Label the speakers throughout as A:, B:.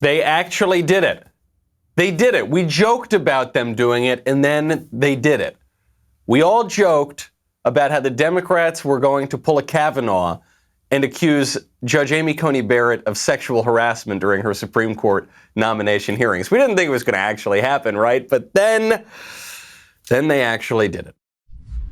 A: They actually did it. They did it. We joked about them doing it, and then they did it. We all joked about how the Democrats were going to pull a Kavanaugh and accuse Judge Amy Coney Barrett of sexual harassment during her Supreme Court nomination hearings. We didn't think it was going to actually happen, right? But then they actually did it.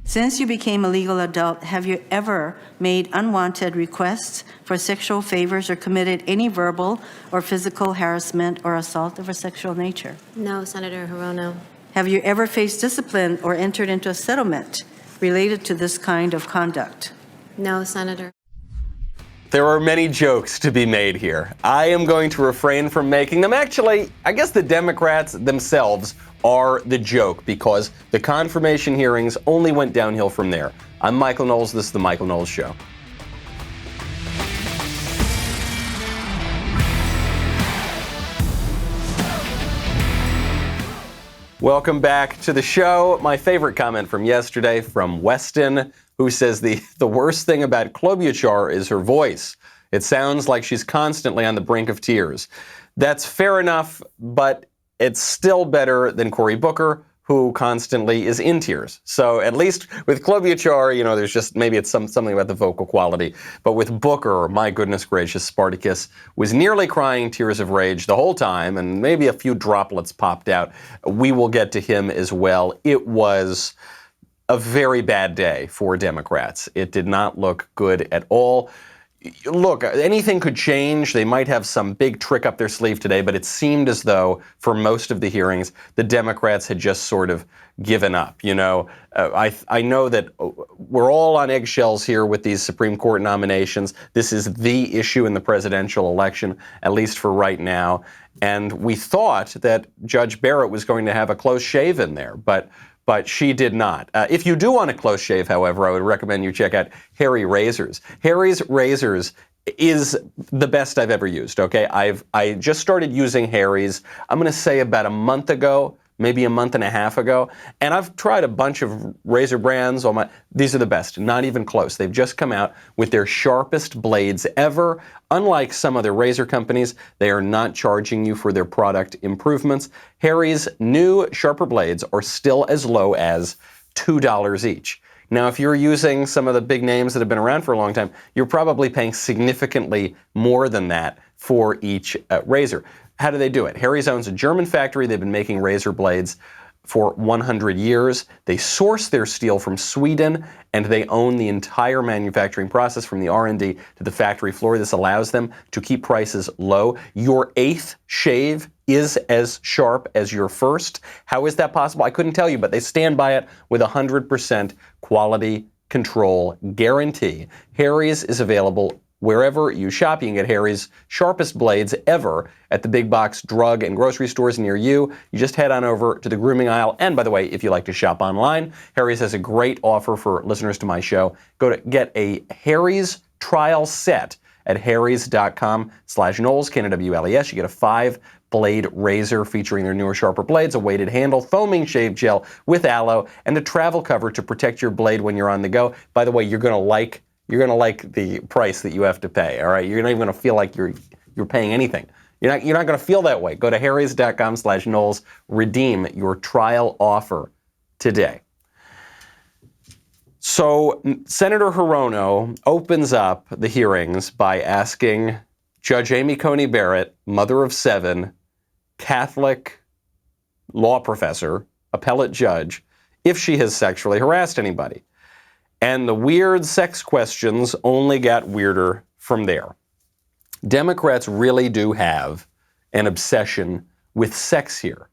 B: Since you became a legal adult, have you ever made unwanted requests for sexual favors or committed any verbal or physical harassment or assault of a sexual nature?
C: No, Senator Hirono.
B: Have you ever faced discipline or entered into a settlement related to this kind of conduct?
C: No, Senator.
A: There are many jokes to be made here. I am going to refrain from making them. Actually, I guess the Democrats themselves are the joke because the confirmation hearings only went downhill from there. I'm Michael Knowles. This is The Michael Knowles Show. Welcome back to the show. My favorite comment from yesterday from Weston, who says the worst thing about Klobuchar is her voice. It sounds like she's constantly on the brink of tears. That's fair enough, but it's still better than Cory Booker, who constantly is in tears. So at least with Klobuchar, there's just maybe it's something about the vocal quality. But with Booker, my goodness gracious, Spartacus was nearly crying tears of rage the whole time, and maybe a few droplets popped out. We will get to him as well. It was a very bad day for Democrats. It did not look good at all. Look, anything could change. They might have some big trick up their sleeve today, but it seemed as though for most of the hearings, the Democrats had just sort of given up. I know that we're all on eggshells here with these Supreme Court nominations. This is the issue in the presidential election, at least for right now. And we thought that Judge Barrett was going to have a close shave in there, but she did not. If you do want a close shave, however, I would recommend you check out Harry Razors. Harry's Razors is the best I've ever used, okay? I just started using Harry's, I'm going to say about a month ago, maybe a month and a half ago, and I've tried a bunch of razor brands. These are the best, not even close. They've just come out with their sharpest blades ever. Unlike some other razor companies, they are not charging you for their product improvements. Harry's new sharper blades are still as low as $2 each. Now, if you're using some of the big names that have been around for a long time, you're probably paying significantly more than that for each razor. How do they do it? Harry's owns a German factory. They've been making razor blades for 100 years. They source their steel from Sweden, and they own the entire manufacturing process from the R&D to the factory floor. This allows them to keep prices low. Your eighth shave is as sharp as your first. How is that possible? I couldn't tell you, but they stand by it with 100% quality control guarantee. Harry's is available wherever you shop. You can get Harry's sharpest blades ever at the big box drug and grocery stores near you. You just head on over to the grooming aisle. And by the way, if you like to shop online, Harry's has a great offer for listeners to my show. Go to get a Harry's trial set at harrys.com/Knowles, Knowles. You get a 5-blade razor featuring their newer, sharper blades, a weighted handle, foaming shave gel with aloe, and a travel cover to protect your blade when you're on the go. By the way, you're going to like the price that you have to pay, all right? You're not even going to feel like you're paying anything. You're not going to feel that way. Go to harrys.com/Knowles, redeem your trial offer today. So Senator Hirono opens up the hearings by asking Judge Amy Coney Barrett, mother of 7, Catholic law professor, appellate judge, if she has sexually harassed anybody. And the weird sex questions only got weirder from there. Democrats really do have an obsession with sex here.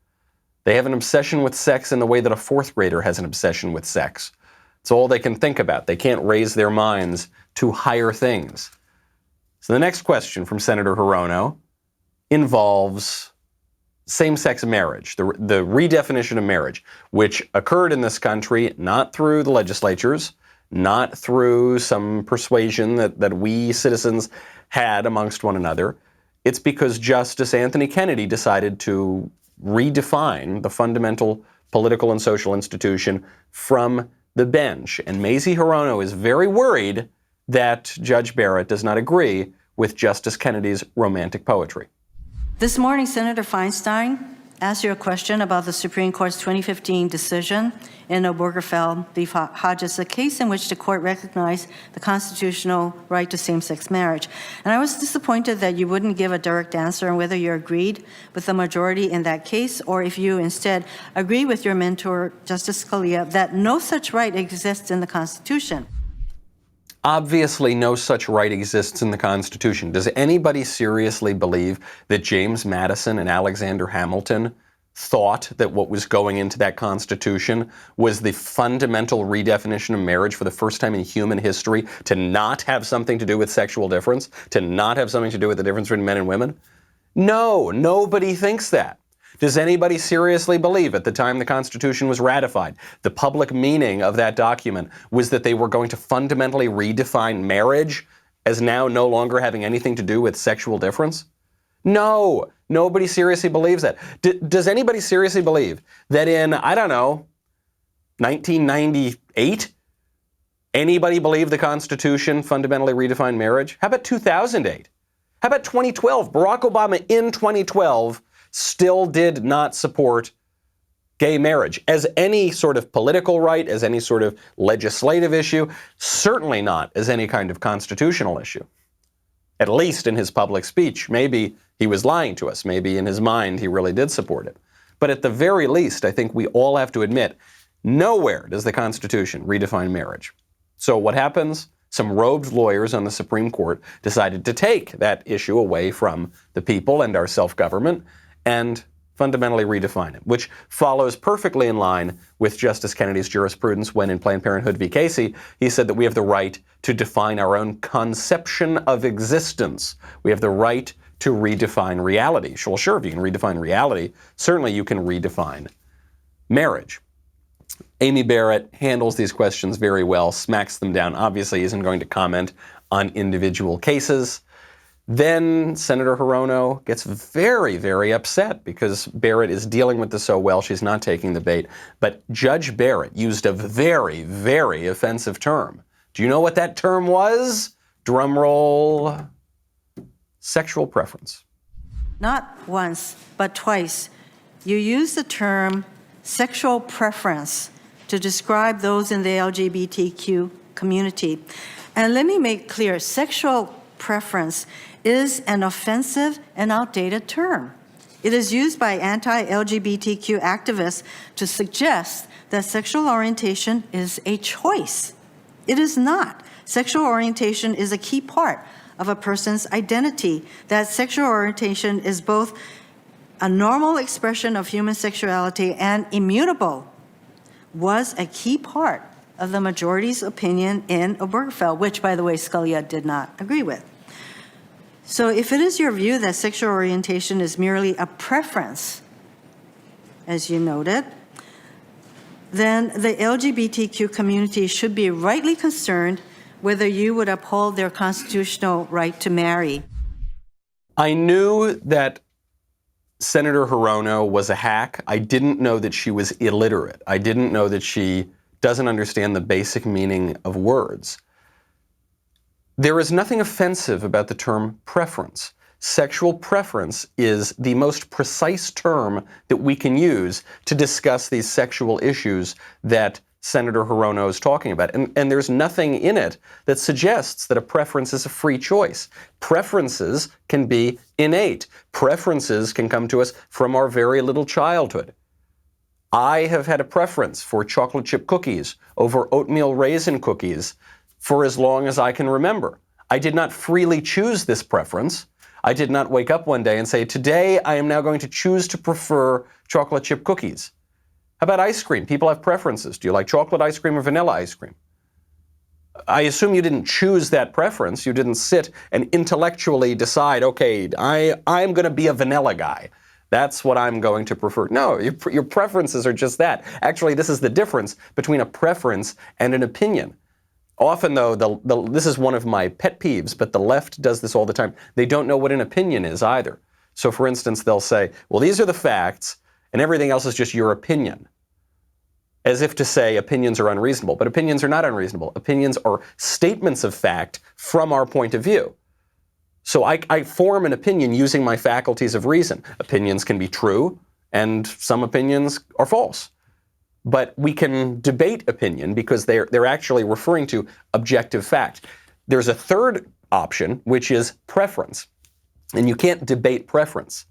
A: They have an obsession with sex in the way that a 4th grader has an obsession with sex. It's all they can think about. They can't raise their minds to higher things. So the next question from Senator Hirono involves same-sex marriage, the redefinition of marriage, which occurred in this country not through the legislatures, not through some persuasion that we citizens had amongst one another. It's because Justice Anthony Kennedy decided to redefine the fundamental political and social institution from the bench. And Mazie Hirono is very worried that Judge Barrett does not agree with Justice Kennedy's romantic poetry.
B: This morning, Senator Feinstein asked you a question about the Supreme Court's 2015 decision in Obergefell v. Hodges, a case in which the court recognized the constitutional right to same-sex marriage. And I was disappointed that you wouldn't give a direct answer on whether you agreed with the majority in that case, or if you instead agree with your mentor, Justice Scalia, that no such right exists in the Constitution.
A: Obviously, no such right exists in the Constitution. Does anybody seriously believe that James Madison and Alexander Hamilton thought that what was going into that Constitution was the fundamental redefinition of marriage for the first time in human history to not have something to do with sexual difference, to not have something to do with the difference between men and women? No, nobody thinks that. Does anybody seriously believe at the time the Constitution was ratified, the public meaning of that document was that they were going to fundamentally redefine marriage as now no longer having anything to do with sexual difference? No, nobody seriously believes that. Does anybody seriously believe that in, 1998, anybody believed the Constitution fundamentally redefined marriage? How about 2008? How about 2012? Barack Obama in 2012 still did not support gay marriage as any sort of political right, as any sort of legislative issue, certainly not as any kind of constitutional issue. At least in his public speech. Maybe he was lying to us. Maybe in his mind he really did support it. But at the very least, I think we all have to admit, nowhere does the Constitution redefine marriage. So what happens? Some robed lawyers on the Supreme Court decided to take that issue away from the people and our self-government and fundamentally redefine it, which follows perfectly in line with Justice Kennedy's jurisprudence when in Planned Parenthood v. Casey, he said that we have the right to define our own conception of existence. We have the right to redefine reality. Well, sure, if you can redefine reality, certainly you can redefine marriage. Amy Barrett handles these questions very well, smacks them down, obviously isn't going to comment on individual cases. Then Senator Hirono gets very, very upset because Barrett is dealing with this so well, she's not taking the bait. But Judge Barrett used a very, very offensive term. Do you know what that term was? Drum roll. Sexual preference.
B: Not once, but twice, you used the term sexual preference to describe those in the LGBTQ community. And let me make clear, sexual preference is an offensive and outdated term. It is used by anti-LGBTQ activists to suggest that sexual orientation is a choice. It is not. Sexual orientation is a key part of a person's identity. That sexual orientation is both a normal expression of human sexuality and immutable was a key part of the majority's opinion in Obergefell, which, by the way, Scalia did not agree with. So if it is your view that sexual orientation is merely a preference, as you noted, then the LGBTQ community should be rightly concerned whether you would uphold their constitutional right to marry.
A: I knew that Senator Hirono was a hack. I didn't know that she was illiterate. I didn't know that she doesn't understand the basic meaning of words. There is nothing offensive about the term preference. Sexual preference is the most precise term that we can use to discuss these sexual issues that Senator Hirono is talking about. And there's nothing in it that suggests that a preference is a free choice. Preferences can be innate. Preferences can come to us from our very little childhood. I have had a preference for chocolate chip cookies over oatmeal raisin cookies for as long as I can remember. I did not freely choose this preference. I did not wake up one day and say, today I am now going to choose to prefer chocolate chip cookies. How about ice cream? People have preferences. Do you like chocolate ice cream or vanilla ice cream? I assume you didn't choose that preference. You didn't sit and intellectually decide, okay, I'm going to be a vanilla guy. That's what I'm going to prefer. No, your preferences are just that. Actually, this is the difference between a preference and an opinion. Often, though, this is one of my pet peeves, but the left does this all the time. They don't know what an opinion is either. So, for instance, they'll say, well, these are the facts, and everything else is just your opinion. As if to say opinions are unreasonable. But opinions are not unreasonable. Opinions are statements of fact from our point of view. So I form an opinion using my faculties of reason. Opinions can be true, and some opinions are false. But we can debate opinion because they're actually referring to objective fact. There's a third option, which is preference. And you can't debate preference.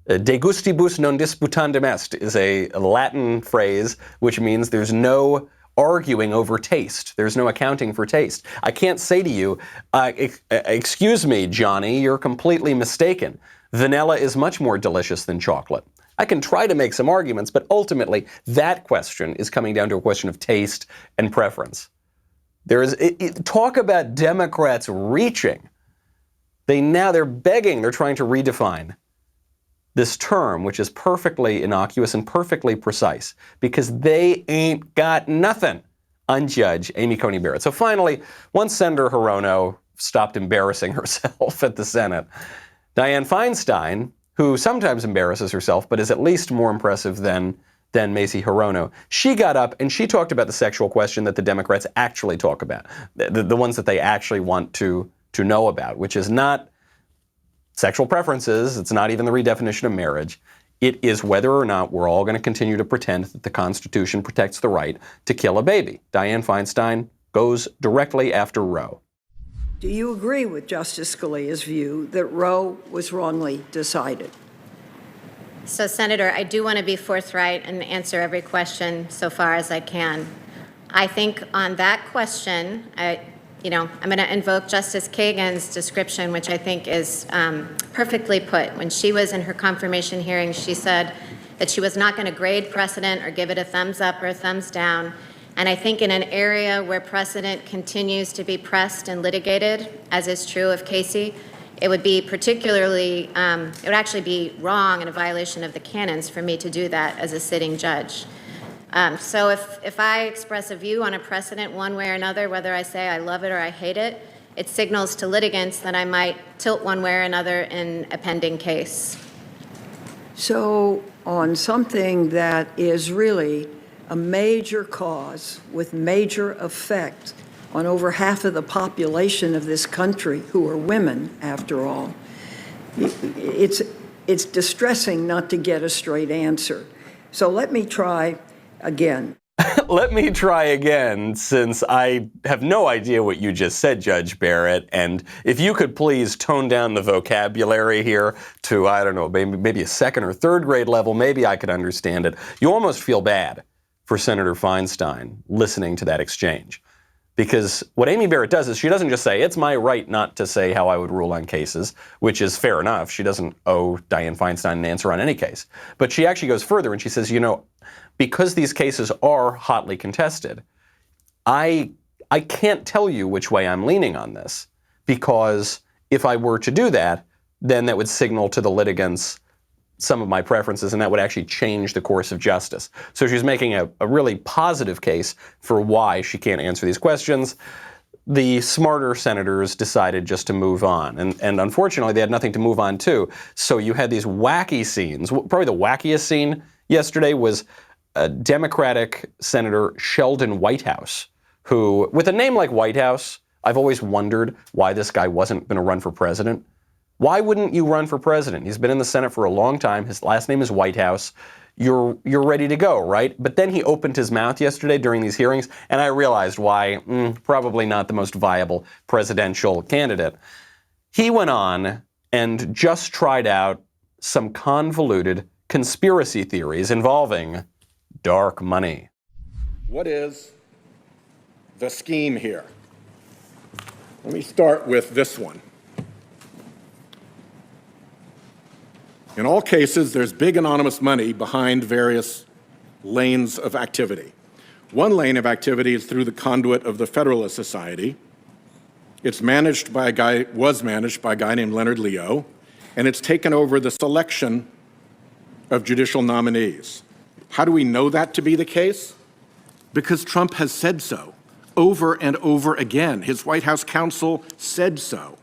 A: De gustibus non disputandum est is a Latin phrase which means there's no arguing over taste. There's no accounting for taste. I can't say to you, excuse me, Johnny, you're completely mistaken. Vanilla is much more delicious than chocolate. I can try to make some arguments, but ultimately that question is coming down to a question of taste and preference. Talk about Democrats reaching. They're begging, they're trying to redefine this term, which is perfectly innocuous and perfectly precise, because they ain't got nothing on Judge Amy Coney Barrett. So finally, once Senator Hirono stopped embarrassing herself at the Senate, Dianne Feinstein, who sometimes embarrasses herself, but is at least more impressive than Mazie Hirono, she got up and she talked about the sexual question that the Democrats actually talk about, the ones that they actually want to know about, which is not sexual preferences. It's not even the redefinition of marriage. It is whether or not we're all going to continue to pretend that the Constitution protects the right to kill a baby. Dianne Feinstein goes directly after Roe.
D: Do you agree with Justice Scalia's view that Roe was wrongly decided?
C: So, Senator, I do want to be forthright and answer every question so far as I can. I think on that question, I'm going to invoke Justice Kagan's description, which I think is perfectly put. When she was in her confirmation hearing, she said that she was not going to grade precedent or give it a thumbs up or a thumbs down. And I think in an area where precedent continues to be pressed and litigated, as is true of Casey, it would be particularly, it would actually be wrong and a violation of the canons for me to do that as a sitting judge. So if I express a view on a precedent one way or another, whether I say I love it or I hate it, it signals to litigants that I might tilt one way or another in a pending case.
D: So on something that is really a major cause with major effect on over half of the population of this country, who are women, after all, it's distressing not to get a straight answer. So let me try again.
A: Let me try again, since I have no idea what you just said, Judge Barrett. And if you could please tone down the vocabulary here to, I don't know, maybe a second or third grade level, maybe I could understand it. You almost feel bad for Senator Feinstein listening to that exchange. Because what Amy Barrett does is she doesn't just say, it's my right not to say how I would rule on cases, which is fair enough. She doesn't owe Dianne Feinstein an answer on any case. But she actually goes further and she says, because these cases are hotly contested, I can't tell you which way I'm leaning on this, because if I were to do that, then that would signal to the litigants some of my preferences, and that would actually change the course of justice. So she's making a really positive case for why she can't answer these questions. The smarter senators decided just to move on. And unfortunately, they had nothing to move on to. So you had these wacky scenes. Probably the wackiest scene yesterday was Democratic Senator Sheldon Whitehouse, who, with a name like Whitehouse, I've always wondered why this guy wasn't going to run for president. Why wouldn't you run for president? He's been in the Senate for a long time. His last name is Whitehouse. You're ready to go, right? But then he opened his mouth yesterday during these hearings, and I realized why probably not the most viable presidential candidate. He went on and just tried out some convoluted conspiracy theories involving dark money.
E: What is the scheme here? Let me start with this one. In all cases, there's big anonymous money behind various lanes of activity. One lane of activity is through the conduit of the Federalist Society. It's managed by was managed by a guy named Leonard Leo, and it's taken over the selection of judicial nominees. How do we know that to be the case? Because Trump has said so over and over again. His White House counsel said so.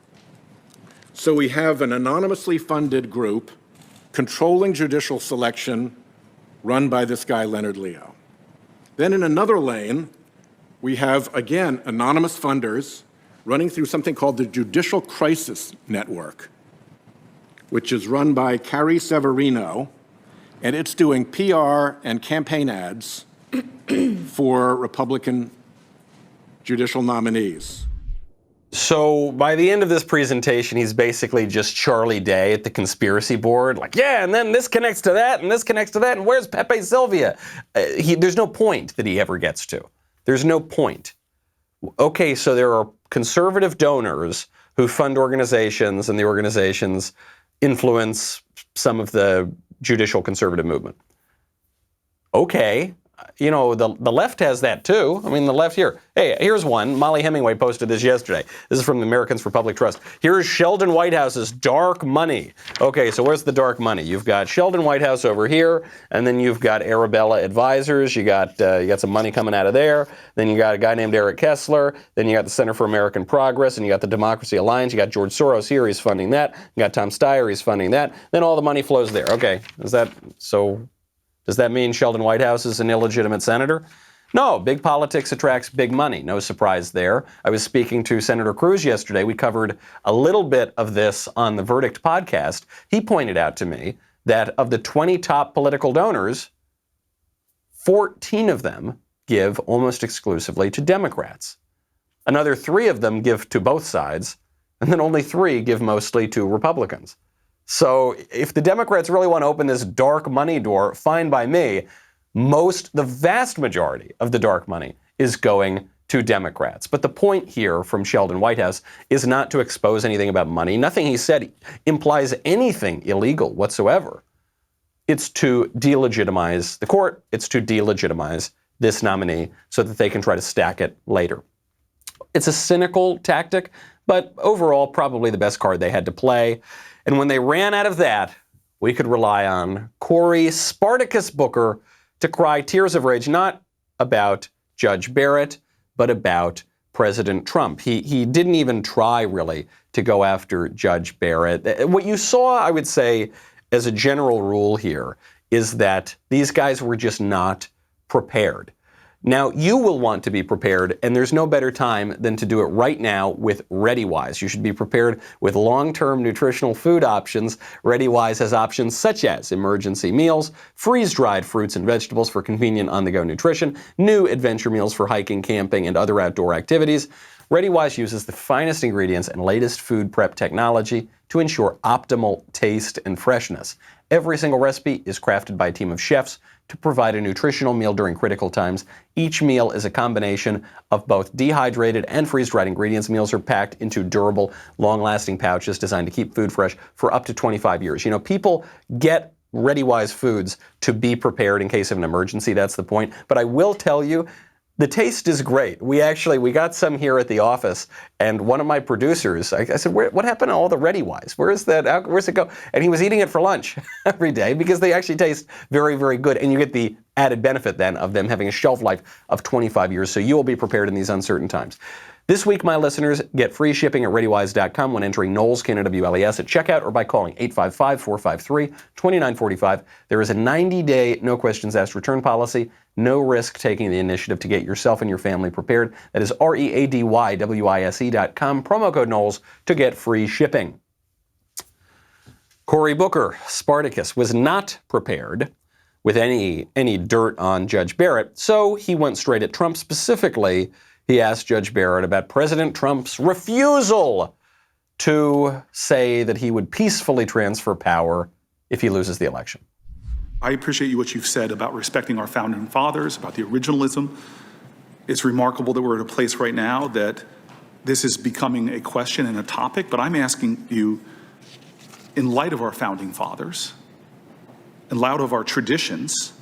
E: So we have an anonymously funded group controlling judicial selection run by this guy, Leonard Leo. Then in another lane, we have, again, anonymous funders running through something called the Judicial Crisis Network, which is run by Carrie Severino, and it's doing PR and campaign ads for Republican judicial nominees.
A: So by the end of this presentation, he's basically just Charlie Day at the conspiracy board. Like, yeah, and then this connects to that, and this connects to that, and where's Pepe Sylvia? There's no point that he ever gets to. There's no point. Okay, so there are conservative donors who fund organizations, and the organizations influence some of the judicial conservative movement. Okay. You know, the left has that too. I mean, the left here. Hey, here's one. Molly Hemingway posted this yesterday. This is from the Americans for Public Trust. Here's Sheldon Whitehouse's dark money. Okay, so where's the dark money? You've got Sheldon Whitehouse over here, and then you've got Arabella Advisors. You got some money coming out of there. Then you got a guy named Eric Kessler. Then you got the Center for American Progress, and you got the Democracy Alliance. You got George Soros here. He's funding that. You got Tom Steyer. He's funding that. Then all the money flows there. Okay, is that so? Does that mean Sheldon Whitehouse is an illegitimate senator? No, big politics attracts big money. No surprise there. I was speaking to Senator Cruz yesterday. We covered a little bit of this on the Verdict podcast. He pointed out to me that of the 20 top political donors, 14 of them give almost exclusively to Democrats. Another 3 of them give to both sides, and then only 3 give mostly to Republicans. So if the Democrats really want to open this dark money door, fine by me. The vast majority of the dark money is going to Democrats. But the point here from Sheldon Whitehouse is not to expose anything about money. Nothing he said implies anything illegal whatsoever. It's to delegitimize the court. It's to delegitimize this nominee so that they can try to stack it later. It's a cynical tactic, but overall probably the best card they had to play. And when they ran out of that, we could rely on Cory Spartacus Booker to cry tears of rage, not about Judge Barrett, but about President Trump. He didn't even try, really, to go after Judge Barrett. What you saw, I would say, as a general rule here, is that these guys were just not prepared. Now, you will want to be prepared, and there's no better time than to do it right now with ReadyWise. You should be prepared with long-term nutritional food options. ReadyWise has options such as emergency meals, freeze-dried fruits and vegetables for convenient on-the-go nutrition, new adventure meals for hiking, camping, and other outdoor activities. ReadyWise uses the finest ingredients and latest food prep technology to ensure optimal taste and freshness. Every single recipe is crafted by a team of chefs to provide a nutritional meal during critical times. Each meal is a combination of both dehydrated and freeze-dried ingredients. Meals are packed into durable, long-lasting pouches designed to keep food fresh for up to 25 years. You know, people get ReadyWise foods to be prepared in case of an emergency. That's the point. But I will tell you, the taste is great. We got some here at the office, and one of my producers, I said, what happened to all the ReadyWise? Where's it go? And he was eating it for lunch every day because they actually taste very, very good. And you get the added benefit then of them having a shelf life of 25 years. So you will be prepared in these uncertain times. This week, my listeners get free shipping at ReadyWise.com when entering Knowles, K-N-O-W-L-E-S at checkout or by calling 855-453-2945. There is a 90-day, no questions asked return policy. No risk taking the initiative to get yourself and your family prepared. That is ReadyWise.com, promo code Knowles to get free shipping. Cory Booker, Spartacus, was not prepared with any dirt on Judge Barrett, so he went straight at Trump. Specifically, he asked Judge Barrett about President Trump's refusal to say that he would peacefully transfer power if he loses the election.
F: I appreciate what you've said about respecting our founding fathers, about the originalism. It's remarkable that we're at a place right now that this is becoming a question and a topic, but I'm asking you, in light of our founding fathers, in light of our traditions,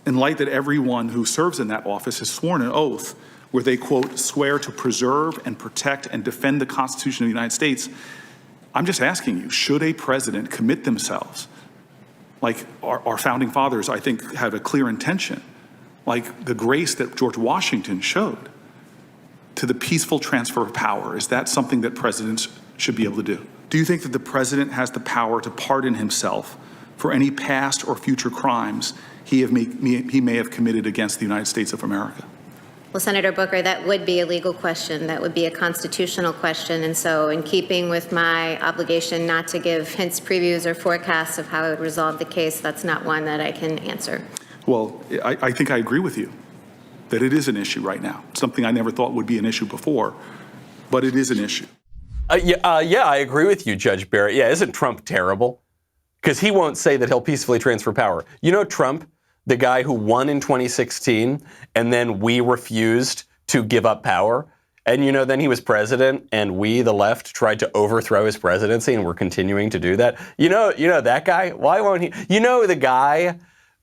F: in light that everyone who serves in that office has sworn an oath where they, quote, swear to preserve and protect and defend the Constitution of the United States, I'm just asking you, should a president commit themselves, like our founding fathers, I think, have a clear intention, like the grace that George Washington showed, to the peaceful transfer of power? Is that something that presidents should be able to do? Do you think that the president has the power to pardon himself for any past or future crimes he may have committed against the United States of America?
C: Well, Senator Booker, that would be a legal question. That would be a constitutional question. And so in keeping with my obligation not to give hints, previews, or forecasts of how I would resolve the case, that's not one that I can answer.
F: Well, I think I agree with you that it is an issue right now, something I never thought would be an issue before, but it is an issue.
A: Yeah, I agree with you, Judge Barrett. Yeah, isn't Trump terrible? Because he won't say that he'll peacefully transfer power. You know Trump, the guy who won in 2016, and then we refused to give up power. And, you know, then he was president, and we, the left, tried to overthrow his presidency, and we're continuing to do that. You know that guy? Why won't he? You know the guy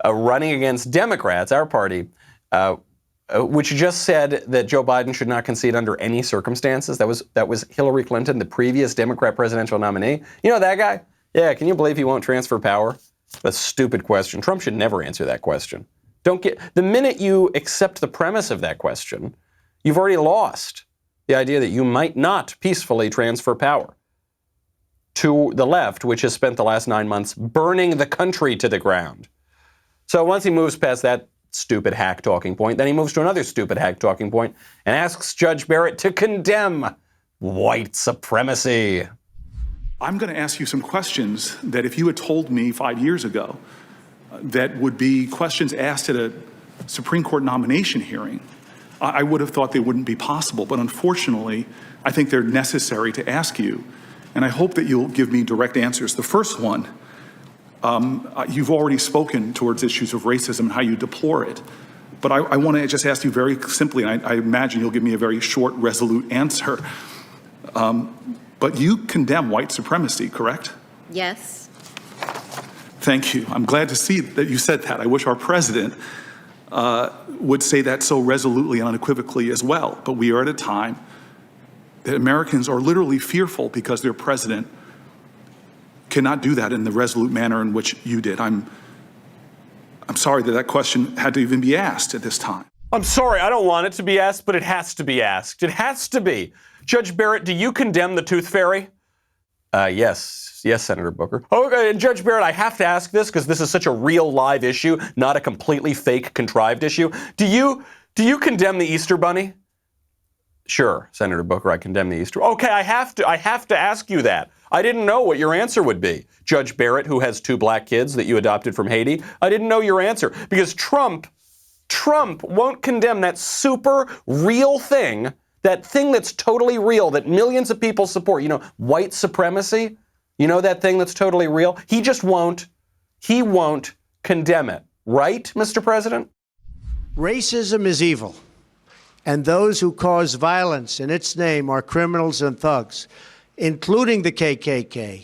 A: running against Democrats, our party, which just said that Joe Biden should not concede under any circumstances. That was Hillary Clinton, the previous Democrat presidential nominee. You know that guy? Yeah, can you believe he won't transfer power? That's a stupid question. Trump should never answer that question. The minute you accept the premise of that question, you've already lost the idea that you might not peacefully transfer power to the left, which has spent the last 9 months burning the country to the ground. So once he moves past that stupid hack talking point, then he moves to another stupid hack talking point and asks Judge Barrett to condemn white supremacy.
F: I'm going to ask you some questions that if you had told me 5 years ago that would be questions asked at a Supreme Court nomination hearing, I would have thought they wouldn't be possible. But unfortunately, I think they're necessary to ask you. And I hope that you'll give me direct answers. The first one, you've already spoken towards issues of racism and how you deplore it. But I want to just ask you very simply, and I imagine you'll give me a very short, resolute answer. But you condemn white supremacy, correct?
C: Yes.
F: Thank you. I'm glad to see that you said that. I wish our president would say that so resolutely and unequivocally as well. But we are at a time that Americans are literally fearful because their president cannot do that in the resolute manner in which you did. I'm sorry that question had to even be asked at this time.
A: I'm sorry, I don't want it to be asked, but it has to be asked. It has to be. Judge Barrett, do you condemn the tooth fairy? Yes, Senator Booker. Okay, and Judge Barrett, I have to ask this because this is such a real live issue, not a completely fake, contrived issue. Do you condemn the Easter Bunny? Sure, Senator Booker, I condemn the Easter. Okay, I have to ask you that. I didn't know what your answer would be. Judge Barrett, who has 2 black kids that you adopted from Haiti, I didn't know your answer because Trump won't condemn that super real thing, that thing that's totally real, that millions of people support. You know, white supremacy, you know that thing that's totally real? He just won't. He won't condemn it. Right, Mr. President?
G: Racism is evil, and those who cause violence in its name are criminals and thugs, including the KKK,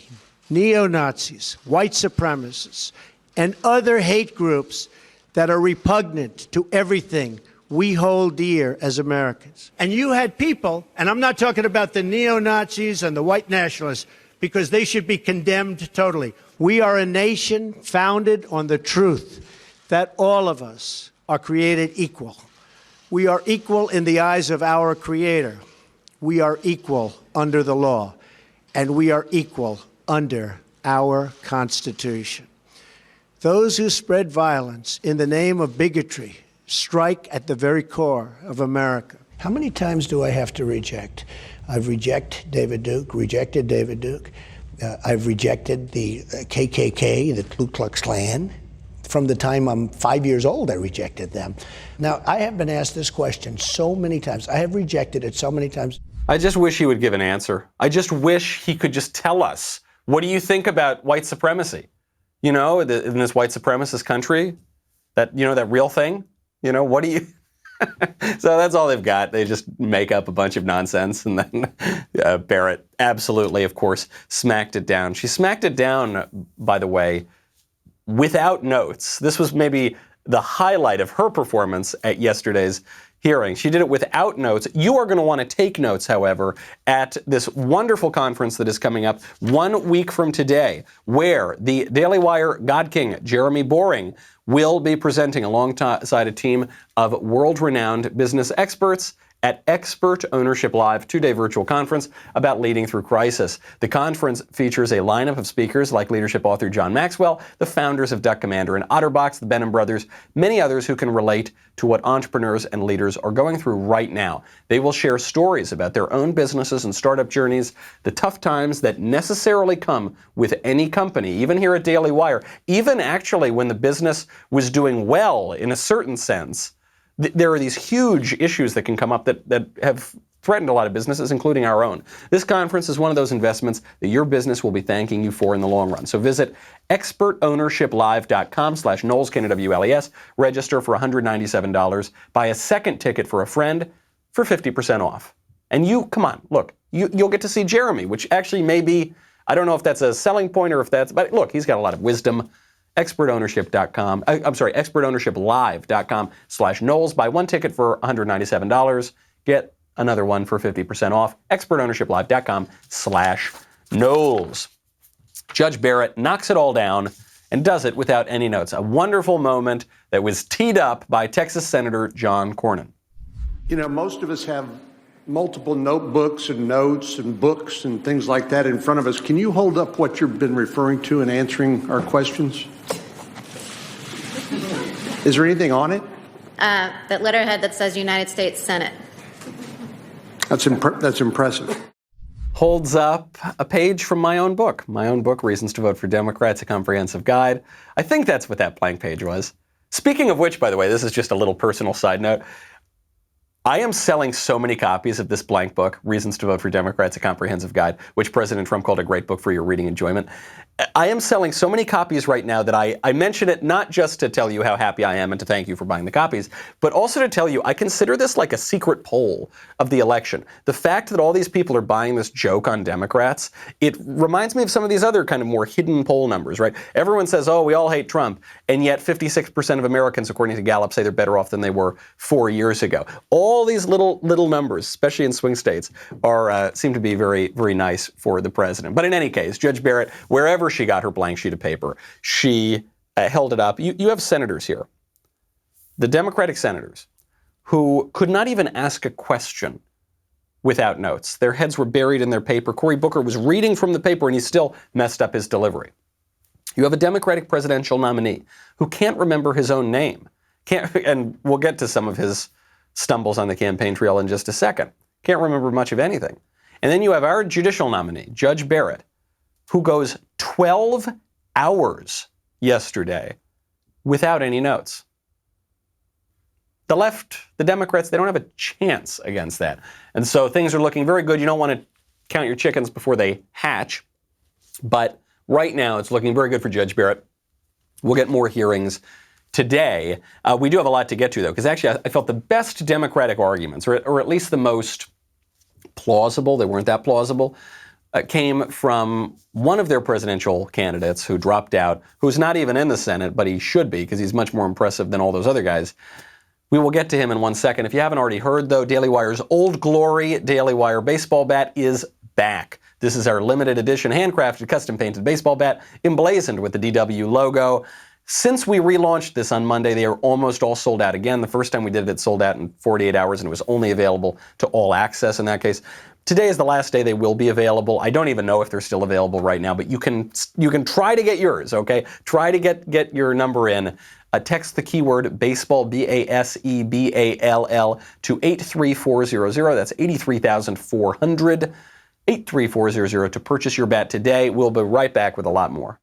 G: neo-Nazis, white supremacists, and other hate groups that are repugnant to everything we hold dear as Americans. And you had people, and I'm not talking about the neo-Nazis and the white nationalists, because they should be condemned totally. We are a nation founded on the truth that all of us are created equal. We are equal in the eyes of our Creator. We are equal under the law, and we are equal under our Constitution. Those who spread violence in the name of bigotry strike at the very core of America. How many times do I have to reject? I've rejected David Duke. I've rejected the KKK, the Ku Klux Klan. From the time I'm 5 years old, I rejected them. Now, I have been asked this question so many times. I have rejected it so many times.
A: I just wish he would give an answer. I just wish he could just tell us, what do you think about white supremacy? You know, in this white supremacist country, that real thing? You know, what do you... So that's all they've got. They just make up a bunch of nonsense, and then Barrett absolutely, of course, smacked it down. She smacked it down, by the way, without notes. This was maybe the highlight of her performance at yesterday's hearing. She did it without notes. You are going to want to take notes, however, at this wonderful conference that is coming up 1 week from today, where the Daily Wire God King, Jeremy Boring, will be presenting alongside a team of world-renowned business experts at Expert Ownership Live, 2-day virtual conference about leading through crisis. The conference features a lineup of speakers like leadership author John Maxwell, the founders of Duck Commander and Otterbox, the Benham brothers, many others who can relate to what entrepreneurs and leaders are going through right now. They will share stories about their own businesses and startup journeys, the tough times that necessarily come with any company, even here at Daily Wire, even actually when the business was doing well in a certain sense. There are these huge issues that can come up that have threatened a lot of businesses, including our own. This conference is one of those investments that your business will be thanking you for in the long run. So visit expertownershiplive.com/Knowles, Knowles. Register for $197. Buy a second ticket for a friend for 50% off. And come on, look, you'll get to see Jeremy, which actually may be, I don't know if that's a selling point or if that's, but look, he's got a lot of wisdom. expertownershiplive.com/Knowles. Buy one ticket for $197. Get another one for 50% off. expertownershiplive.com/Knowles. Judge Barrett knocks it all down and does it without any notes. A wonderful moment that was teed up by Texas Senator John Cornyn.
G: You know, most of us have multiple notebooks and notes and books and things like that in front of us. Can you hold up what you've been referring to in answering our questions? Is there anything on it?
C: That letterhead that says United States Senate.
G: That's impressive.
A: Holds up a page from my own book, Reasons to Vote for Democrats, a Comprehensive Guide. I think that's what that blank page was. Speaking of which, by the way, this is just a little personal side note. I am selling so many copies of this blank book, Reasons to Vote for Democrats, a Comprehensive Guide, which President Trump called a great book for your reading enjoyment. I am selling so many copies right now that I mention it not just to tell you how happy I am and to thank you for buying the copies, but also to tell you I consider this like a secret poll of the election. The fact that all these people are buying this joke on Democrats, it reminds me of some of these other kind of more hidden poll numbers, right? Everyone says, oh, we all hate Trump, and yet 56% of Americans, according to Gallup, say they're better off than they were 4 years ago. All these little numbers, especially in swing states, seem to be very, very nice for the president. But in any case, Judge Barrett, wherever she got her blank sheet of paper, she held it up. You have senators here, the Democratic senators, who could not even ask a question without notes. Their heads were buried in their paper. Cory Booker was reading from the paper and he still messed up his delivery. You have a Democratic presidential nominee who can't remember his own name. And we'll get to some of his stumbles on the campaign trail in just a second. Can't remember much of anything. And then you have our judicial nominee, Judge Barrett, who goes 12 hours yesterday without any notes. The left, the Democrats, they don't have a chance against that. And so things are looking very good. You don't want to count your chickens before they hatch. But right now, it's looking very good for Judge Barrett. We'll get more hearings today. We do have a lot to get to, though, because actually I felt the best Democratic arguments, or at least the most plausible, they weren't that plausible, came from one of their presidential candidates who dropped out, who's not even in the Senate, but he should be because he's much more impressive than all those other guys. We will get to him in 1 second. If you haven't already heard, though, Daily Wire's Old Glory Daily Wire baseball bat is back. This is our limited edition, handcrafted, custom-painted baseball bat, emblazoned with the DW logo. Since we relaunched this on Monday, they are almost all sold out again. The first time we did it, it sold out in 48 hours, and it was only available to all access in that case. Today is the last day they will be available. I don't even know if they're still available right now, but you can try to get yours, okay? Try to get your number in. Text the keyword baseball, BASEBALL, to 83400. That's 83,400. 83400 to purchase your bat today. We'll be right back with a lot more.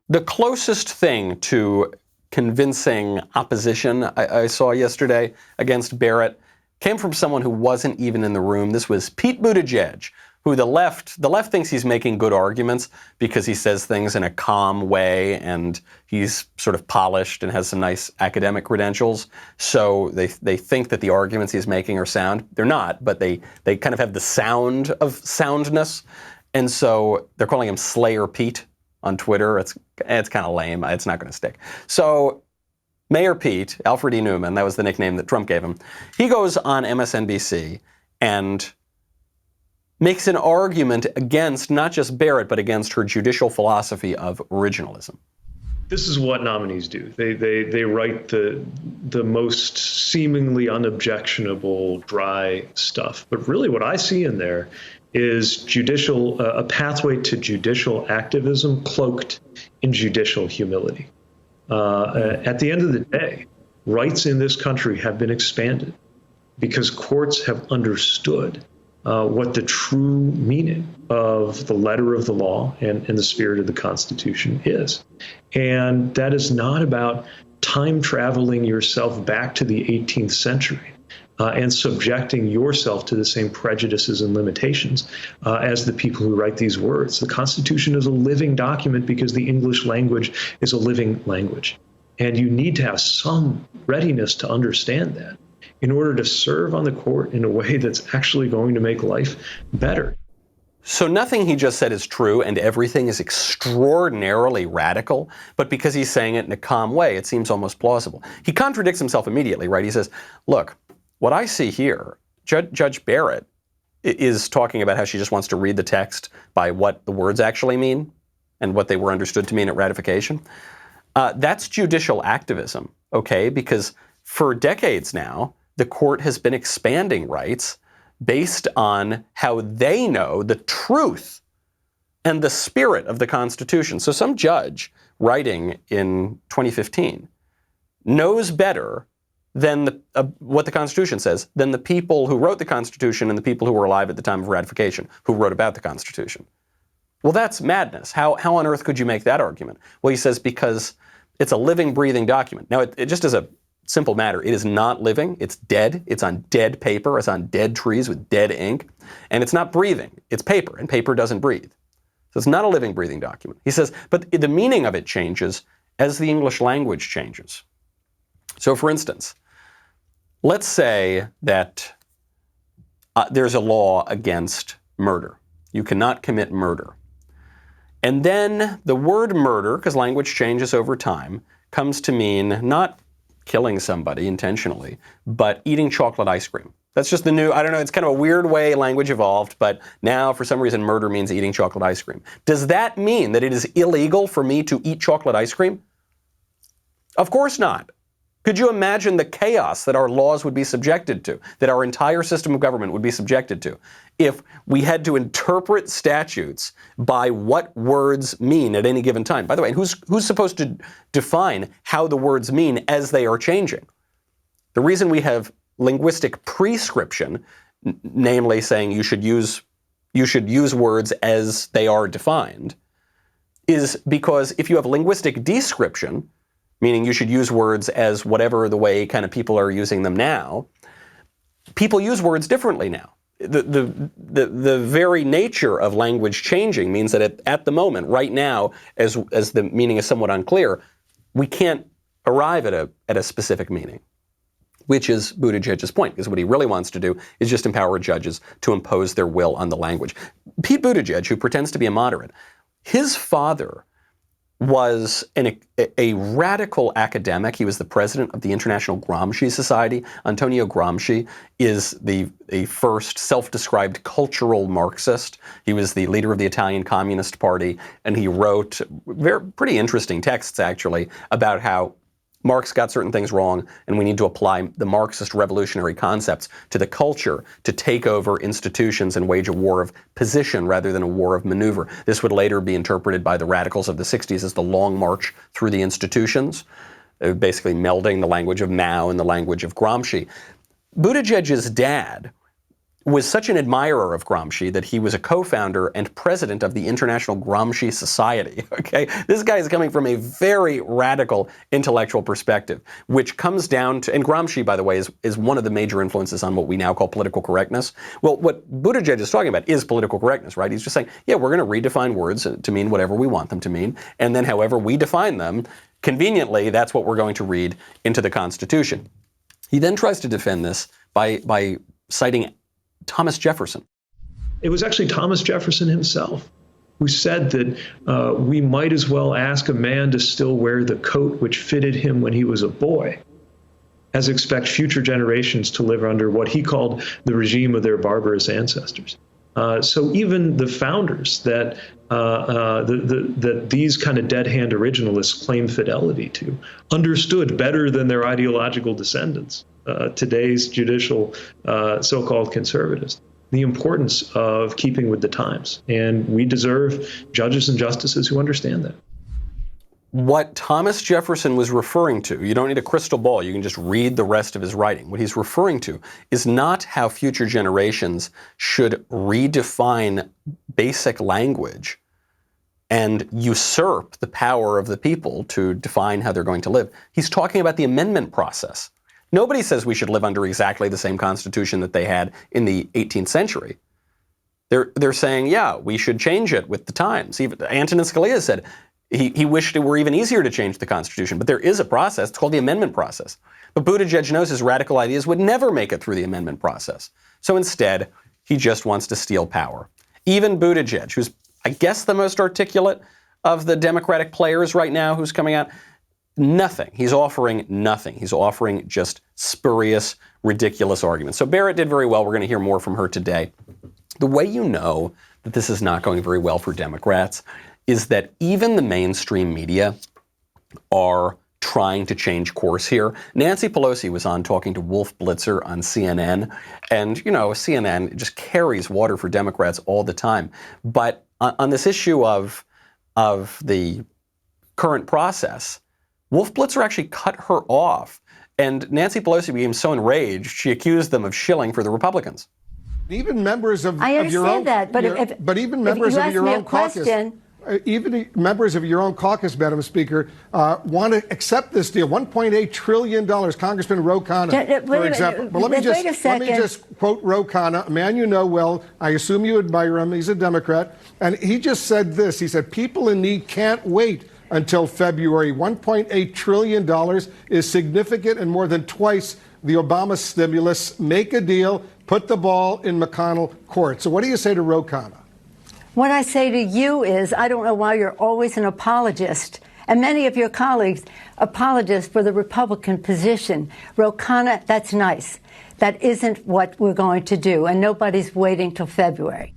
A: The closest thing to convincing opposition I saw yesterday against Barrett came from someone who wasn't even in the room. This was Pete Buttigieg, who the left thinks he's making good arguments because he says things in a calm way and he's sort of polished and has some nice academic credentials. So they think that the arguments he's making are sound. They're not, but they kind of have the sound of soundness. And so they're calling him Slayer Pete on Twitter. It's kind of lame. It's not going to stick. So Mayor Pete, Alfred E. Newman, that was the nickname that Trump gave him, he goes on MSNBC and makes an argument against not just Barrett, but against her judicial philosophy of originalism.
H: This is what nominees do. They write the most seemingly unobjectionable, dry stuff. But really what I see in there is a pathway to judicial activism cloaked in judicial humility. At the end of the day, rights in this country have been expanded because courts have understood what the true meaning of the letter of the law and the spirit of the Constitution is. And that is not about time traveling yourself back to the 18th century and subjecting yourself to the same prejudices and limitations as the people who write these words. The Constitution is a living document because the English language is a living language. And you need to have some readiness to understand that in order to serve on the court in a way that's actually going to make life better.
A: So nothing he just said is true, and everything is extraordinarily radical, but because he's saying it in a calm way, it seems almost plausible. He contradicts himself immediately, right? He says, look, what I see here, Judge Barrett is talking about how she just wants to read the text by what the words actually mean and what they were understood to mean at ratification. That's judicial activism, okay? Because for decades now, the court has been expanding rights based on how they know the truth and the spirit of the Constitution. So some judge writing in 2015 knows better than what the Constitution says than the people who wrote the Constitution and the people who were alive at the time of ratification, who wrote about the Constitution. Well, that's madness. How on earth could you make that argument? Well, he says because it's a living, breathing document. Now, it just is a simple matter. It is not living. It's dead. It's on dead paper. It's on dead trees with dead ink. And it's not breathing. It's paper, and paper doesn't breathe. So it's not a living, breathing document. He says, but the meaning of it changes as the English language changes. So, for instance, let's say that there's a law against murder. You cannot commit murder. And then the word murder, because language changes over time, comes to mean not killing somebody intentionally, but eating chocolate ice cream. That's just the new, I don't know, it's kind of a weird way language evolved, but now for some reason murder means eating chocolate ice cream. Does that mean that it is illegal for me to eat chocolate ice cream? Of course not. Could you imagine the chaos that our laws would be subjected to, that our entire system of government would be subjected to, if we had to interpret statutes by what words mean at any given time? By the way, who's supposed to define how the words mean as they are changing? The reason we have linguistic prescription, namely saying you should use words as they are defined, is because if you have linguistic description, meaning you should use words as whatever the way kind of people are using them now, people use words differently now. The very nature of language changing means that at the moment, right now, as the meaning is somewhat unclear, we can't arrive at a specific meaning, which is Buttigieg's point, because what he really wants to do is just empower judges to impose their will on the language. Pete Buttigieg, who pretends to be a moderate, his father was a radical academic. He was the president of the International Gramsci Society. Antonio Gramsci is the first self-described cultural Marxist. He was the leader of the Italian Communist Party, and he wrote pretty interesting texts, actually, about how Marx got certain things wrong, and we need to apply the Marxist revolutionary concepts to the culture to take over institutions and wage a war of position rather than a war of maneuver. This would later be interpreted by the radicals of the 60s as the Long March through the institutions, basically melding the language of Mao and the language of Gramsci. Buttigieg's dad was such an admirer of Gramsci that he was a co-founder and president of the International Gramsci Society. Okay, this guy is coming from a very radical intellectual perspective, which comes down to, and Gramsci, by the way, is one of the major influences on what we now call political correctness. Well, what Buttigieg is talking about is political correctness, right? He's just saying, yeah, we're going to redefine words to mean whatever we want them to mean, and then however we define them, conveniently, that's what we're going to read into the Constitution. He then tries to defend this by citing Thomas Jefferson.
H: It was actually Thomas Jefferson himself who said that we might as well ask a man to still wear the coat which fitted him when he was a boy, as expect future generations to live under what he called the regime of their barbarous ancestors. So even the founders that that these kind of dead hand originalists claim fidelity to understood better than their ideological descendants, today's judicial so-called conservatives, the importance of keeping with the times. And we deserve judges and justices who understand that.
A: What Thomas Jefferson was referring to, you don't need a crystal ball, you can just read the rest of his writing. What he's referring to is not how future generations should redefine basic language and usurp the power of the people to define how they're going to live. He's talking about the amendment process. Nobody says we should live under exactly the same constitution that they had in the 18th century. They're saying, yeah, we should change it with the times. Even Antonin Scalia said, he wished it were even easier to change the Constitution, but there is a process. It's called the amendment process. But Buttigieg knows his radical ideas would never make it through the amendment process. So instead, he just wants to steal power. Even Buttigieg, who's, I guess, the most articulate of the Democratic players right now, who's coming out, nothing. He's offering nothing. He's offering just spurious, ridiculous arguments. So Barrett did very well. We're going to hear more from her today. The way you know that this is not going very well for Democrats is that even the mainstream media are trying to change course here. Nancy Pelosi was on talking to Wolf Blitzer on CNN, and, you know, CNN just carries water for Democrats all the time. But on this issue of the current process, Wolf Blitzer actually cut her off, and Nancy Pelosi became so enraged, she accused them of shilling for the Republicans.
I: Even members of
J: I
I: your own,
J: understand that,
I: but even members of your own caucus, even members of your own caucus, Madam Speaker, want to accept this deal. $1.8 trillion. Congressman Ro Khanna, for example. But let me just quote Ro Khanna, a man you know well. I assume you admire him. He's a Democrat. And he just said this. He said, people in need can't wait until February. $1.8 trillion is significant and more than twice the Obama stimulus. Make a deal. Put the ball in McConnell court. So what do you say to Ro Khanna?
J: What I say to you is, I don't know why you're always an apologist, and many of your colleagues apologists for the Republican position. Ro Khanna, that's nice. That isn't what we're going to do, and nobody's waiting till February.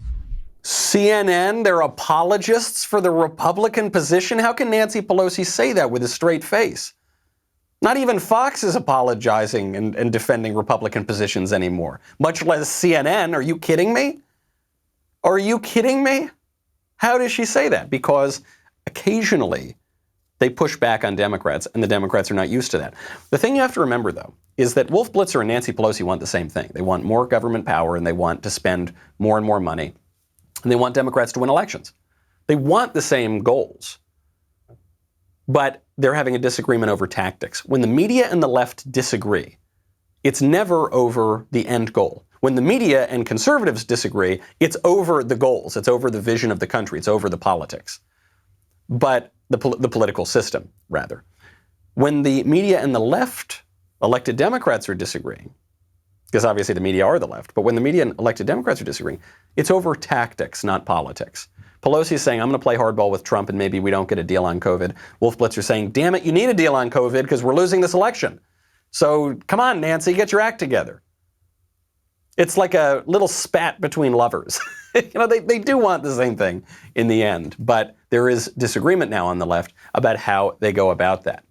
A: CNN, they're apologists for the Republican position? How can Nancy Pelosi say that with a straight face? Not even Fox is apologizing and defending Republican positions anymore, much less CNN. Are you kidding me? Are you kidding me? How does she say that? Because occasionally they push back on Democrats, and the Democrats are not used to that. The thing you have to remember, though, is that Wolf Blitzer and Nancy Pelosi want the same thing. They want more government power, and they want to spend more and more money, and they want Democrats to win elections. They want the same goals, but they're having a disagreement over tactics. When the media and the left disagree, it's never over the end goal. When the media and conservatives disagree, it's over the goals. It's over the vision of the country. It's over the politics. But the political system, rather. When the media and the left, elected Democrats, are disagreeing, because obviously the media are the left, but when the media and elected Democrats are disagreeing, it's over tactics, not politics. Pelosi is saying, I'm going to play hardball with Trump and maybe we don't get a deal on COVID. Wolf Blitzer is saying, damn it, you need a deal on COVID because we're losing this election. So come on, Nancy, get your act together. It's like a little spat between lovers. They do want the same thing in the end, but there is disagreement now on the left about how they go about that.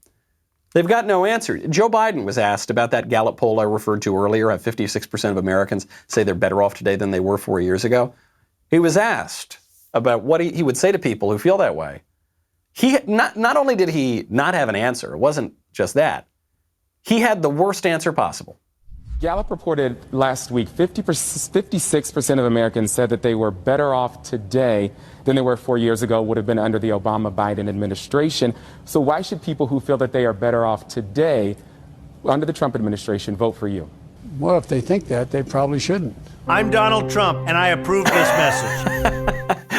A: They've got no answer. Joe Biden was asked about that Gallup poll I referred to earlier, how 56% of Americans say they're better off today than they were 4 years ago. He was asked about what he would say to people who feel that way. Not only did he not have an answer, it wasn't just that, he had the worst answer possible.
K: Gallup reported last week 56% of Americans said that they were better off today than they were 4 years ago, would have been under the Obama-Biden administration. So why should people who feel that they are better off today under the Trump administration vote for you?
L: Well, if they think that, they probably shouldn't.
M: I'm Donald Trump, and I approve this message.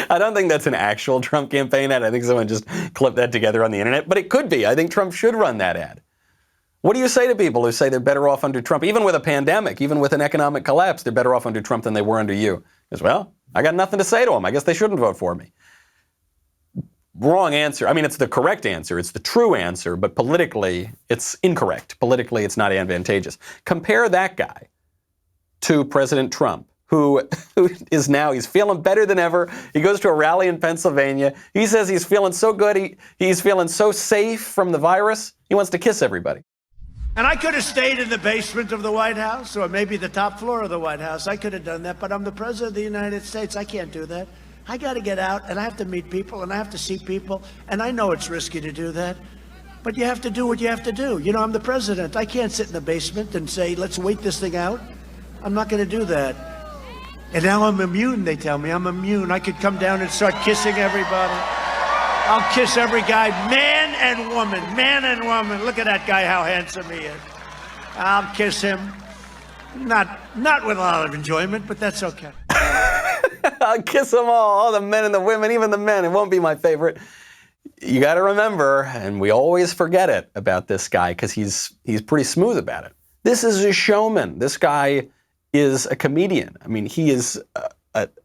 A: I don't think that's an actual Trump campaign ad. I think someone just clipped that together on the internet, but it could be. I think Trump should run that ad. What do you say to people who say they're better off under Trump, even with a pandemic, even with an economic collapse, they're better off under Trump than they were under you? Because, well, I got nothing to say to them. I guess they shouldn't vote for me. Wrong answer. I mean, it's the correct answer. It's the true answer, but politically, it's incorrect. Politically, it's not advantageous. Compare that guy to President Trump, who is now, he's feeling better than ever. He goes to a rally in Pennsylvania. He says he's feeling so good. He's feeling so safe from the virus. He wants to kiss everybody.
G: And I could have stayed in the basement of the White House or maybe the top floor of the White House. I could have done that, but I'm the president of the United States. I can't do that. I got to get out, and I have to meet people, and I have to see people, and I know it's risky to do that, but you have to do what you have to do. You know, I'm the president. I can't sit in the basement and say, let's wait this thing out. I'm not going to do that. And now I'm immune, they tell me. I'm immune. I could come down and start kissing everybody. I'll kiss every guy, man and woman, man and woman. Look at that guy, how handsome he is. I'll kiss him. Not with a lot of enjoyment, but that's okay.
A: I'll kiss them all the men and the women, even the men. It won't be my favorite. You got to remember, and we always forget it about this guy because he's pretty smooth about it. This is a showman. This guy is a comedian. I mean, he is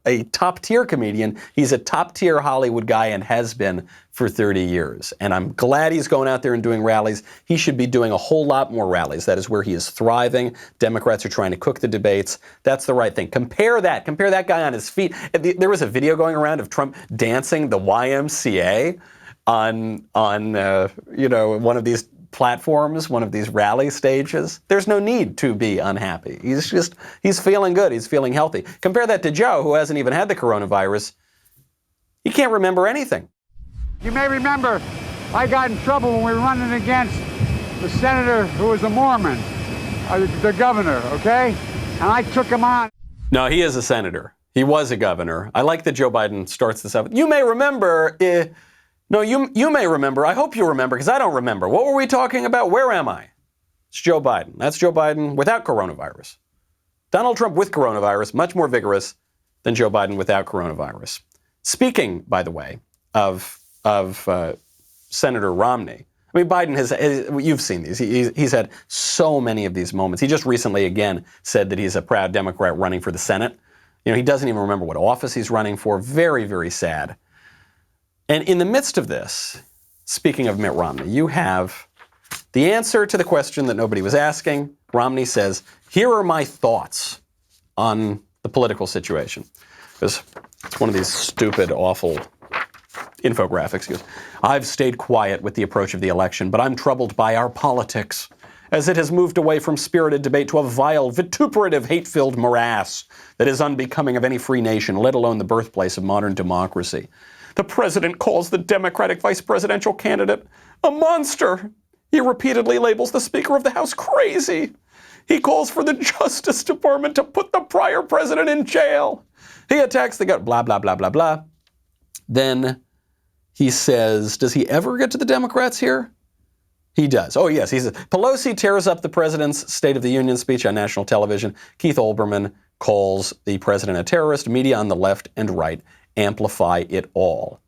A: a top-tier comedian. He's a top-tier Hollywood guy and has been for 30 years. And I'm glad he's going out there and doing rallies. He should be doing a whole lot more rallies. That is where he is thriving. Democrats are trying to cook the debates. That's the right thing. Compare that guy on his feet. There was a video going around of Trump dancing the YMCA on one of these platforms, one of these rally stages. There's no need to be unhappy. He's feeling good. He's feeling healthy. Compare that to Joe, who hasn't even had the coronavirus. He can't remember anything.
N: You may remember I got in trouble when we were running against the senator who was a Mormon, the governor, okay? And I took him on.
A: No, he is a senator. He was a governor. I like that Joe Biden starts this up. You may remember... No, you may remember. I hope you remember, because I don't remember. What were we talking about? Where am I? It's Joe Biden. That's Joe Biden without coronavirus. Donald Trump with coronavirus, much more vigorous than Joe Biden without coronavirus. Speaking, by the way, of Senator Romney, I mean, Biden has, you've seen these. He's had so many of these moments. He just recently, again, said that he's a proud Democrat running for the Senate. You know, he doesn't even remember what office he's running for. Very, very sad. And in the midst of this, speaking of Mitt Romney, you have the answer to the question that nobody was asking. Romney says, here are my thoughts on the political situation. It's one of these stupid, awful infographics. He goes, I've stayed quiet with the approach of the election, but I'm troubled by our politics, as it has moved away from spirited debate to a vile, vituperative, hate-filled morass that is unbecoming of any free nation, let alone the birthplace of modern democracy. The president calls the Democratic vice presidential candidate a monster. He repeatedly labels the Speaker of the House crazy. He calls for the Justice Department to put the prior president in jail. He attacks the gut, blah, blah, blah, blah, blah. Then he says, does he ever get to the Democrats here? He does. Oh, yes. He says, Pelosi tears up the president's State of the Union speech on national television. Keith Olbermann calls the president a terrorist. Media on the left and right amplify it all.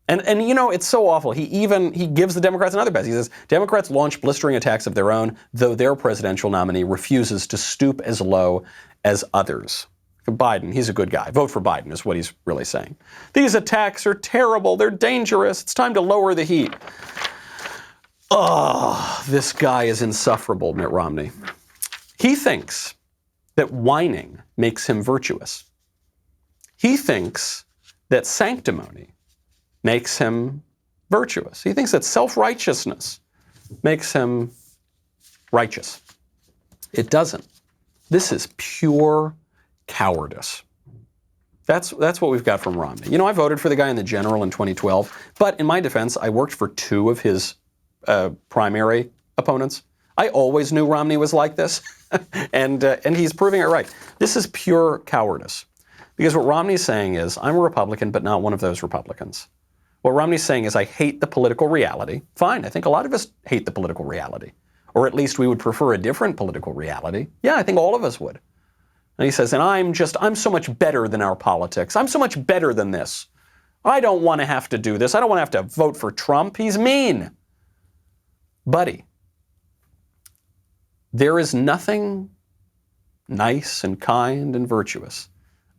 A: And you know, it's so awful. He gives the Democrats another best. He says, Democrats launch blistering attacks of their own, though their presidential nominee refuses to stoop as low as others. Biden, he's a good guy. Vote for Biden is what he's really saying. These attacks are terrible. They're dangerous. It's time to lower the heat. Oh, this guy is insufferable, Mitt Romney. He thinks that whining makes him virtuous. He thinks that sanctimony makes him virtuous. He thinks that self-righteousness makes him righteous. It doesn't. This is pure cowardice. That's what we've got from Romney. You know, I voted for the guy in the general in 2012, but in my defense, I worked for two of his primary opponents. I always knew Romney was like this, and he's proving it right. This is pure cowardice. Because what Romney's saying is, I'm a Republican, but not one of those Republicans. What Romney's saying is, I hate the political reality. Fine, I think a lot of us hate the political reality. Or at least we would prefer a different political reality. Yeah, I think all of us would. And he says, and I'm so much better than our politics. I'm so much better than this. I don't want to have to do this. I don't want to have to vote for Trump. He's mean. Buddy, there is nothing nice and kind and virtuous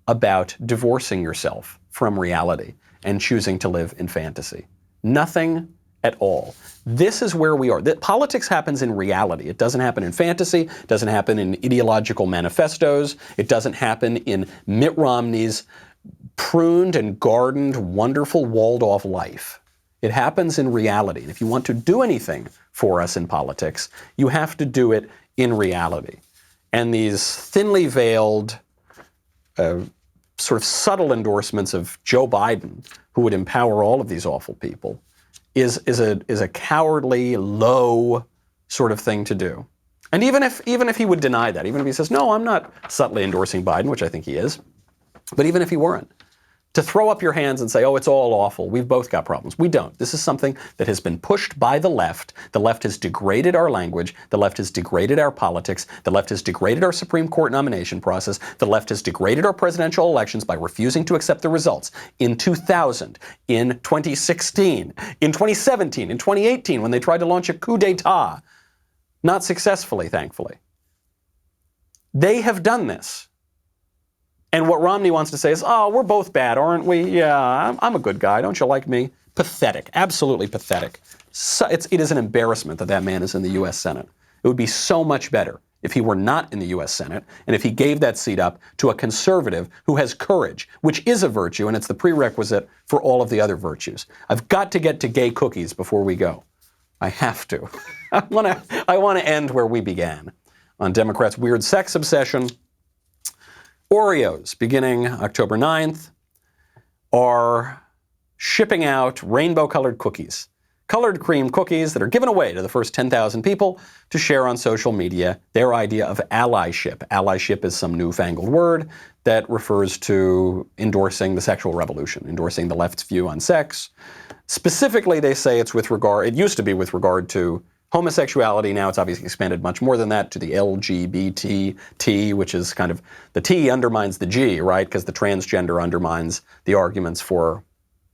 A: about divorcing yourself from reality and choosing to live in fantasy. Nothing at all. This is where we are. Politics happens in reality. It doesn't happen in fantasy. It doesn't happen in ideological manifestos. It doesn't happen in Mitt Romney's pruned and gardened, wonderful, walled-off life. It happens in reality. And if you want to do anything for us in politics, you have to do it in reality. And these thinly veiled, sort of subtle endorsements of Joe Biden, who would empower all of these awful people, is a cowardly, low sort of thing to do. And even if he would deny that, even if he says, no, I'm not subtly endorsing Biden, which I think he is, but even if he weren't, to throw up your hands and say, oh, it's all awful, we've both got problems. We don't. This is something that has been pushed by the left. The left has degraded our language. The left has degraded our politics. The left has degraded our Supreme Court nomination process. The left has degraded our presidential elections by refusing to accept the results. In 2000, in 2016, in 2017, in 2018, when they tried to launch a coup d'etat, not successfully, thankfully. They have done this. And what Romney wants to say is, oh, we're both bad, aren't we? Yeah, I'm a good guy. Don't you like me? Pathetic. Absolutely pathetic. So it is an embarrassment that man is in the U.S. Senate. It would be so much better if he were not in the U.S. Senate and if he gave that seat up to a conservative who has courage, which is a virtue, and it's the prerequisite for all of the other virtues. I've got to get to gay cookies before we go. I have to. I want to end where we began, on Democrats' weird sex obsession. Oreos, beginning October 9th, are shipping out rainbow-colored cookies. Colored cream cookies that are given away to the first 10,000 people to share on social media their idea of allyship. Allyship is some newfangled word that refers to endorsing the sexual revolution, endorsing the left's view on sex. Specifically, they say it used to be with regard to homosexuality. Now it's obviously expanded much more than that to the LGBT, which is kind of, the T undermines the G, right? Because the transgender undermines the arguments for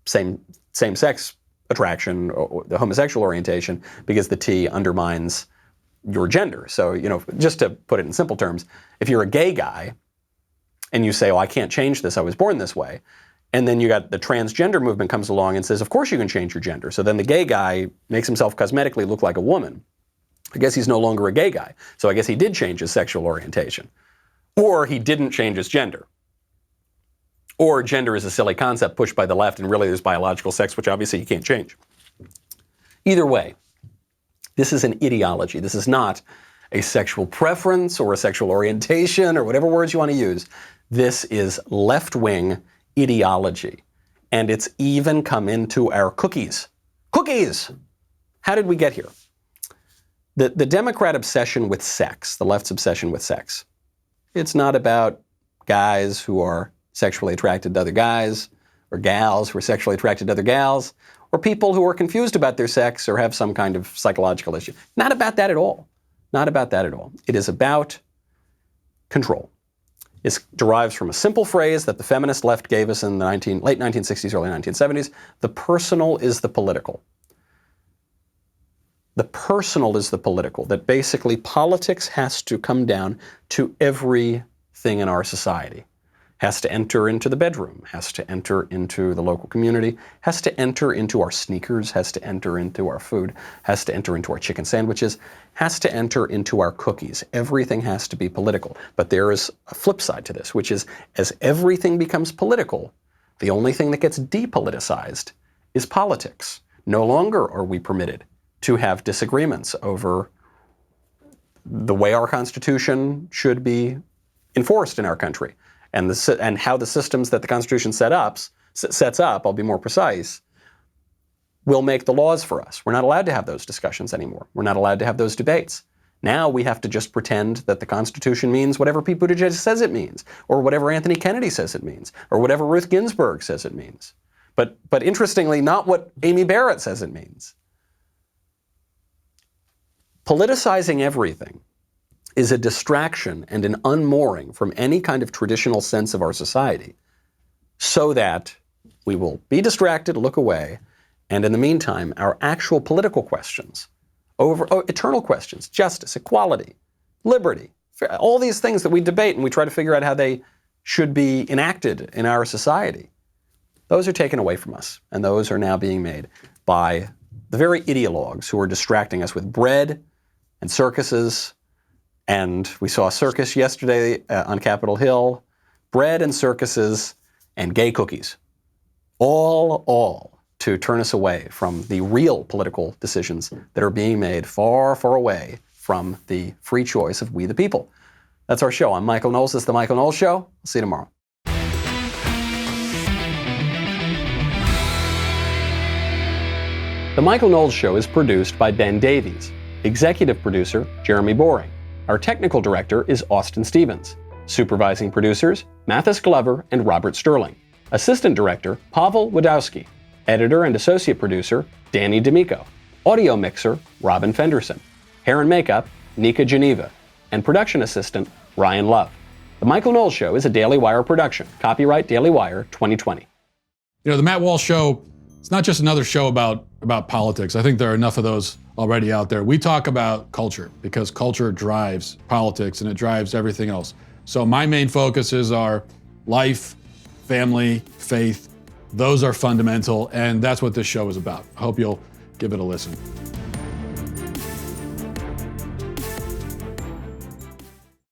A: same-sex attraction or the homosexual orientation, because the T undermines your gender. So, just to put it in simple terms, if you're a gay guy and you say, oh, I can't change this, I was born this way, and then you got the transgender movement comes along and says, of course you can change your gender. So then the gay guy makes himself cosmetically look like a woman. I guess he's no longer a gay guy. So I guess he did change his sexual orientation. Or he didn't change his gender. Or gender is a silly concept pushed by the left and really there's biological sex, which obviously you can't change. Either way, this is an ideology. This is not a sexual preference or a sexual orientation or whatever words you want to use. This is left-wing ideology. And it's even come into our cookies. Cookies! How did we get here? The Democrat obsession with sex, the left's obsession with sex, it's not about guys who are sexually attracted to other guys, or gals who are sexually attracted to other gals, or people who are confused about their sex or have some kind of psychological issue. Not about that at all. Not about that at all. It is about control. It derives from a simple phrase that the feminist left gave us in the late 1960s, early 1970s. The personal is the political. The personal is the political. That basically politics has to come down to everything in our society. Has to enter into the bedroom, has to enter into the local community, has to enter into our sneakers, has to enter into our food, has to enter into our chicken sandwiches, has to enter into our cookies. Everything has to be political. But there is a flip side to this, which is as everything becomes political, the only thing that gets depoliticized is politics. No longer are we permitted to have disagreements over the way our Constitution should be enforced in our country. And how the systems that the Constitution sets up, I'll be more precise, will make the laws for us. We're not allowed to have those discussions anymore. We're not allowed to have those debates. Now we have to just pretend that the Constitution means whatever Pete Buttigieg says it means, or whatever Anthony Kennedy says it means, or whatever Ruth Ginsburg says it means. But interestingly, not what Amy Barrett says it means. Politicizing everything is a distraction and an unmooring from any kind of traditional sense of our society, so that we will be distracted, look away, and in the meantime, our actual political questions, eternal questions, justice, equality, liberty, all these things that we debate and we try to figure out how they should be enacted in our society, those are taken away from us, and those are now being made by the very ideologues who are distracting us with bread and circuses. And we saw a circus yesterday on Capitol Hill. Bread and circuses and gay cookies. All to turn us away from the real political decisions that are being made far, far away from the free choice of we the people. That's our show. I'm Michael Knowles. This is The Michael Knowles Show. I'll see you tomorrow. The Michael Knowles Show is produced by Ben Davies. Executive producer, Jeremy Boring. Our technical director is Austin Stevens. Supervising producers, Mathis Glover and Robert Sterling. Assistant director, Pavel Wadowski. Editor and associate producer, Danny D'Amico. Audio mixer, Robin Fenderson. Hair and makeup, Nika Geneva. And production assistant, Ryan Love. The Michael Knowles Show is a Daily Wire production. Copyright Daily Wire 2020.
O: You know, the Matt Walsh Show, it's not just another show about politics. I think there are enough of those already out there. We talk about culture because culture drives politics and it drives everything else. So my main focuses are life, family, faith. Those are fundamental, and that's what this show is about. I hope you'll give it a listen.